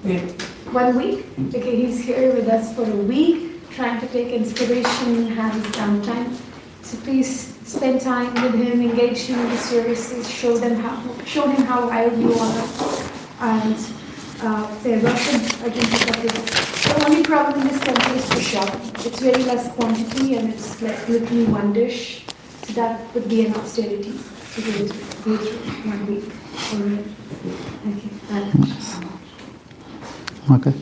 1 week? Okay, he's here with us for a week, trying to take inspiration, have his downtime. So please spend time with him, engage him in the services, show him how wild you are, and say welcome. I can pick up this. The only problem in this country is for shop. It's very less quantity and it's like literally one dish. So that would be an austerity to go through 1 week already. Okay.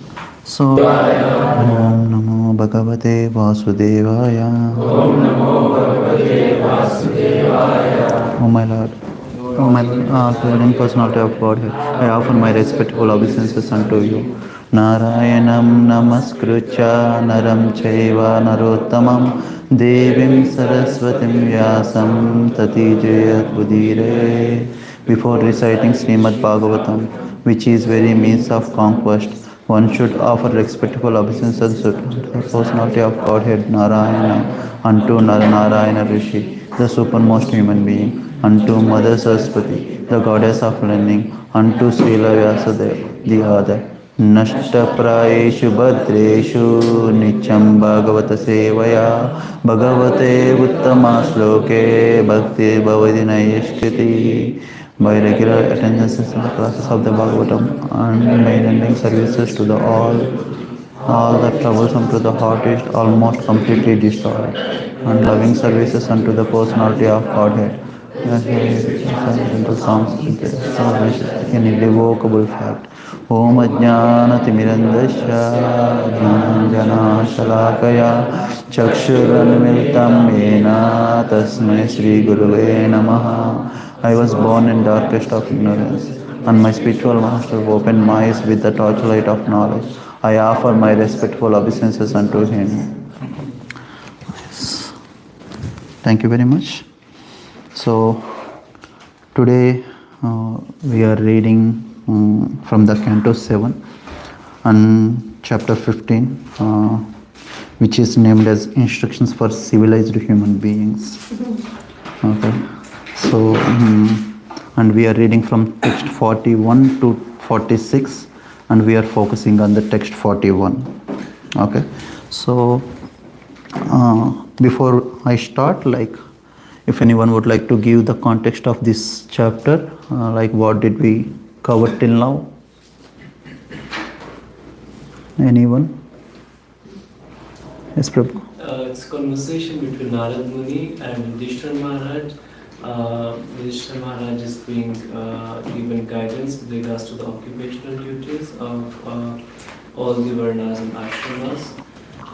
So, Om Namo Bhagavate Vasudevaya. Om Namo Bhagavate Vasudevaya. Oh my Lord. Oh my Lord, personality of Godhead, I offer my respectful obeisances unto you. Narayanam Namaskrucha Naram Chaiva Narottamam Devim Saraswatim Vyasam Tati Jayat Budire. Before reciting Srimad Bhagavatam, which is very means of conquest, one should offer respectful obeisances to the personality of Godhead Narayana, unto Narayana Rishi, the supermost human being, unto Mother Saraswati, the goddess of learning, unto Srila Vyasadeva, the other. Nashtaprayeshu Bhadreshu Nityam Bhagavata Sevaya Bhagavate Uttama Shloke Bhakti Bhavadinayashkiti. By regular attendance in the classes of the Bhagavatam and by rendering services to all the troublesome to the heart is almost completely destroyed, and loving services unto the personality of Godhead. Into Psalms, an irrevocable fact. Om Ajnana Timirandasya Jnana Shalakaya Chakshuranmilitam Yena Tasmai Sri Guruve Namaha. I was born in darkest of ignorance, and my spiritual master opened my eyes with the torchlight of knowledge. I offer my respectful obeisances unto him. Yes. Thank you very much. So, today we are reading from the Canto 7 and chapter 15, which is named as Instructions for Civilized Human Beings. Okay. So, and we are reading from text 41 to 46, and we are focusing on the text 41. Okay. So, before I start, if anyone would like to give the context of this chapter, what did we cover till now? Anyone? Yes, Prabhu. It's a conversation between Narad Muni and Yudhishthira Maharaj. Yudhishthira Maharaj is being given guidance with regards to the occupational duties of all the Varnas and Ashramas.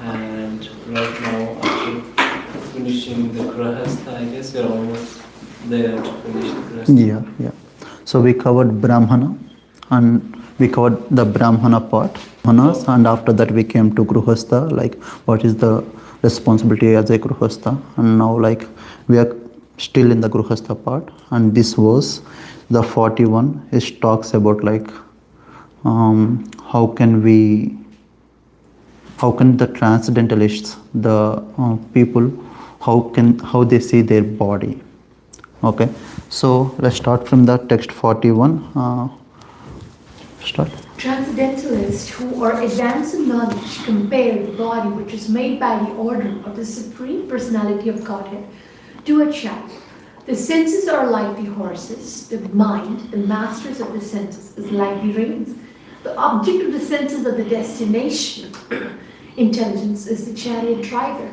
And right now, after finishing the Grahastha, I guess we're almost there to finish the Grahastha. Yeah. So we covered Brahmana, and we covered the Brahmana part, and after that we came to Grihastha, what is the responsibility as a Grihastha, and now we are still in the Grihastha part, and this verse, the 41, it talks about how can the transcendentalists, the people, how they see their body. Okay, so let's start from the text 41. Start. Transcendentalists who are advanced in knowledge compare the body which is made by the order of the Supreme Personality of Godhead to a child. The senses are like the horses, the mind, the masters of the senses, is like the reins. The object of the senses of the destination intelligence is the chariot driver,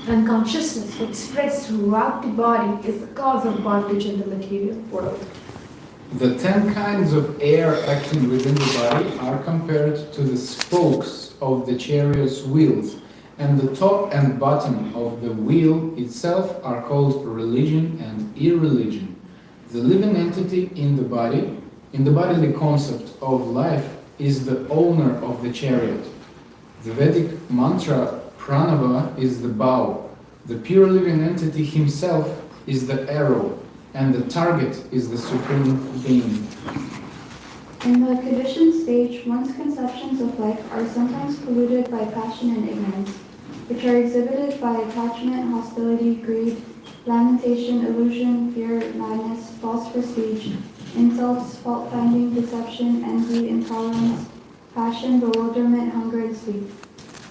and consciousness which spreads throughout the body is the cause of bondage in the material world. The 10 kinds of air acting within the body are compared to the spokes of the chariot's wheels, and the top and bottom of the wheel itself are called religion and irreligion. The living entity in the bodily concept of life, is the owner of the chariot. The Vedic mantra Pranava is the bow. The pure living entity himself is the arrow, and the target is the supreme being. In the conditioned stage, one's conceptions of life are sometimes polluted by passion and ignorance, which are exhibited by attachment, hostility, greed, lamentation, illusion, fear, madness, false prestige, insults, fault-finding, deception, envy, intolerance, passion, bewilderment, hunger, and sleep.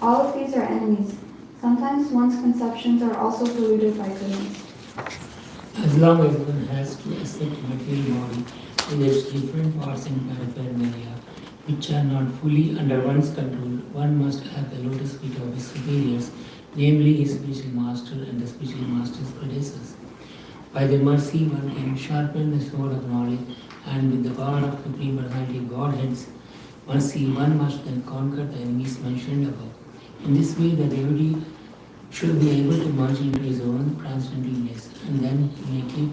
All of these are enemies. Sometimes one's conceptions are also polluted by goodness. As long as one has to accept material body with its different parts and paraphernalia, which are not fully under one's control, one must have the lotus feet of his superiors, namely his spiritual master and the spiritual master's predecessors. By their mercy, one can sharpen the sword of knowledge, and with the power of Supreme Personality of Godhead's mercy, one must then conquer the enemies mentioned above. In this way, the devotee should be able to merge into his own transcendentness, and then he may keep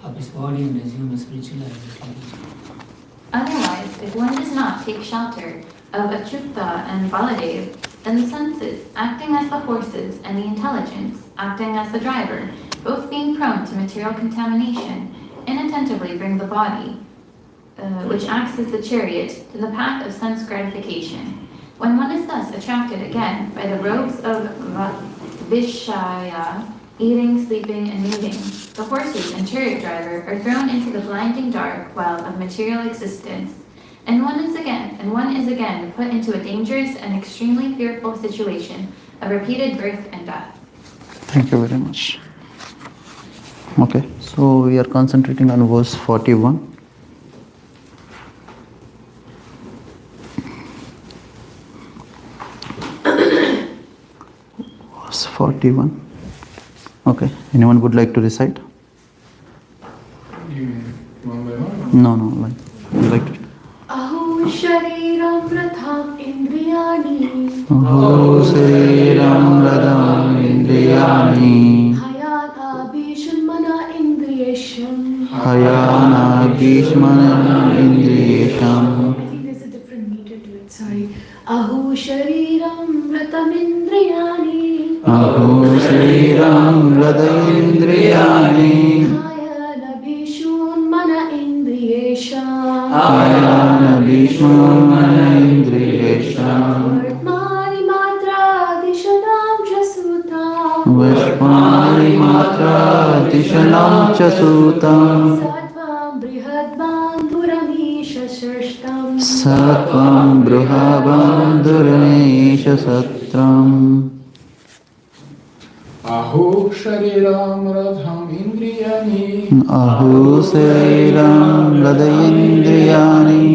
up his body and resume his spiritual identity. Otherwise, if one does not take shelter of Achyuta and Baladev, then the senses, acting as the horses, and the intelligence, acting as the driver, both being prone to material contamination, inattentively bring the body, which acts as the chariot, to the path of sense gratification. When one is thus attracted again by the robes of Vishaya, eating, sleeping, and moving, the horses and chariot driver are thrown into the blinding dark well of material existence, and one is again put into a dangerous and extremely fearful situation of repeated birth and death. Thank you very much. Okay, so we are concentrating on verse 41. Verse 41. Okay, anyone would like to recite? You mean one by one? No, like you like to. Aho shariram pratham indriyani Aho Sriram Radam Indriyani hayata bhishmana indriyesham. Hayana Bhishmana Indriyesham. I think there's a different meter to it, sorry. Aho shariram pratham indriyani Aho Sriram Radam Indriyani hayana bhishmana indriyesham. Hayana Bhishmana Indriyesham Vartmani matra dishanam jasutam. Vashmani Matra Tishanam Chasutam Sattvam brihadbandhuramisha shrishtam. Satvam Bruhabandhuranesha Satram Aho shariram radham indriyani Aho Sriram Radayindriyani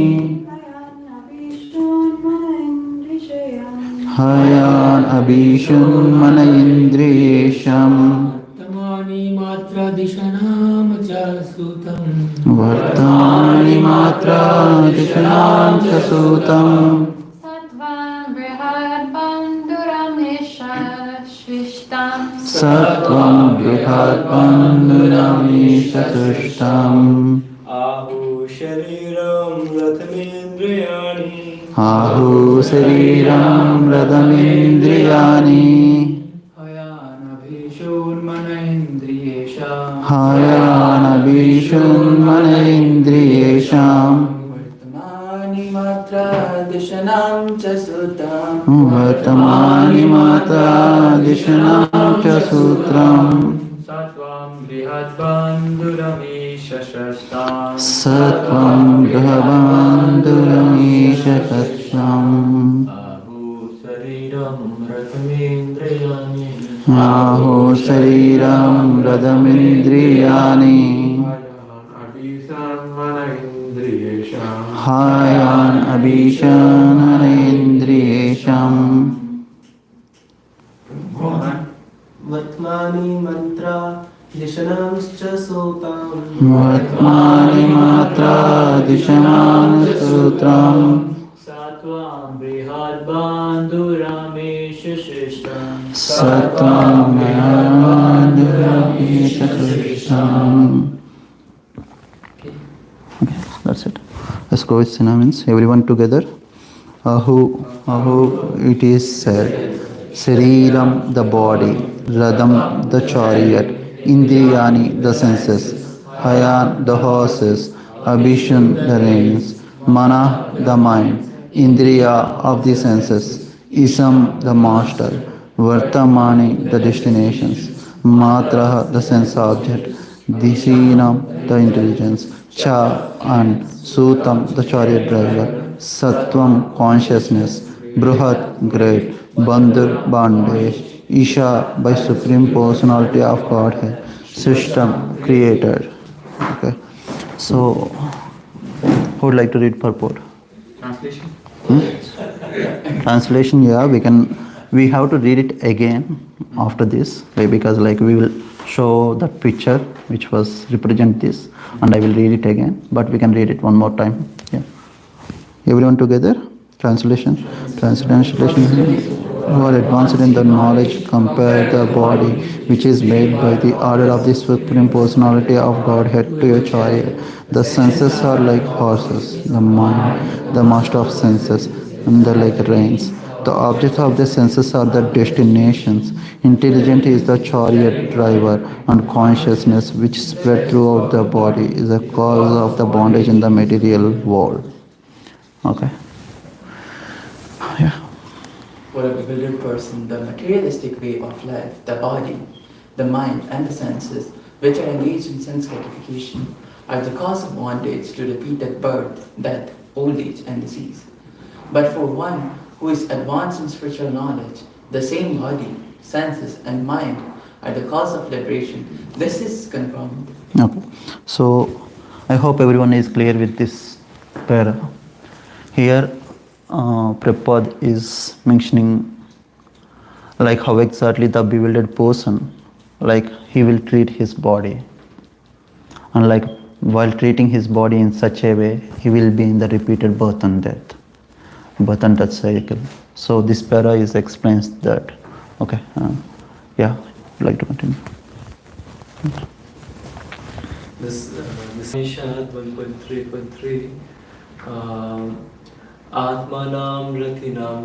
Hayan Abhishun Manayindriyesham Tamani matra dishanam jasutam Vartani Matra Tishanam Chasutam Sattvam brihadbandhuramisha shrishtam. Satvam Bruhabandhuranesha Srishtam Ahu Shariram Rathamindriyani Ahu Sriram Radamindriyani Hayana bhishur mana indriyesham Hayana Bhishun Manayindriyesham Vartamani matra dishanam chasutam Vartamani Mata Dishanam Chasutram Satvam brihadbandhuramisha shastam Satvam Grahabandhuramisha Satram Ahu sariram ratamindriyani Aho Sariram Radamindriyani Abhisam mana indriyesham Hayan Abhishan Indriyesham Vatmani mantra dishanamscha sotam Vatmani Matra Dishanam Sutram Satvam brihadbandhuramesha shishtam Satvam Grahabandhuramisha Srishtam. Okay, that's it. Let's go with synonyms. Everyone together. Ahu, Ahu, it is said. Sariram, the body. Radam, the chariot. Indriyani, the senses. Hayan, the horses. Abhishun, the reins. Mana, the mind. Indriya, of the senses. Isam, the master. Vartamani, the destinations. Matraha, the sense object. Dishinam, the intelligence. Cha and Sutam, the chariot driver. Sattvam, consciousness. Bruhat, great. Bandhur, bondage. Isha, by Supreme Personality of Godhead. System, creator. Okay. So, who would like to read purport? Translation? Translation, yeah, we have to read it again after this, like, because like we will show that picture which was represent this, and I will read it again, but we can read it one more time. Yeah. Everyone together? Translation. Translation. Who are advanced in the knowledge, compare the body which is made by the order of the Supreme Personality of Godhead to a chariot. The senses are like horses, the mind, the master of senses, and the like reins. The objects of the senses are the destinations. Intelligent is the chariot driver, and consciousness, which spread throughout the body, is the cause of the bondage in the material world. Okay. Yeah. For a bewildered person, the materialistic way of life, the body, the mind, and the senses, which are engaged in sense gratification, are the cause of bondage to repeated birth, death, old age, and disease. But for one who is advanced in spiritual knowledge, the same body, senses, and mind are the cause of liberation. This is confirmed. Okay. So, I hope everyone is clear with this para. Here, Prabhupada is mentioning like how exactly the bewildered person, like he will treat his body, and like while treating his body in such a way, he will be in the repeated birth and death cycle. So this para is explains that. Okay, yeah, I'd like to continue. This Nishad 1.3.3 Atmanam Ratinam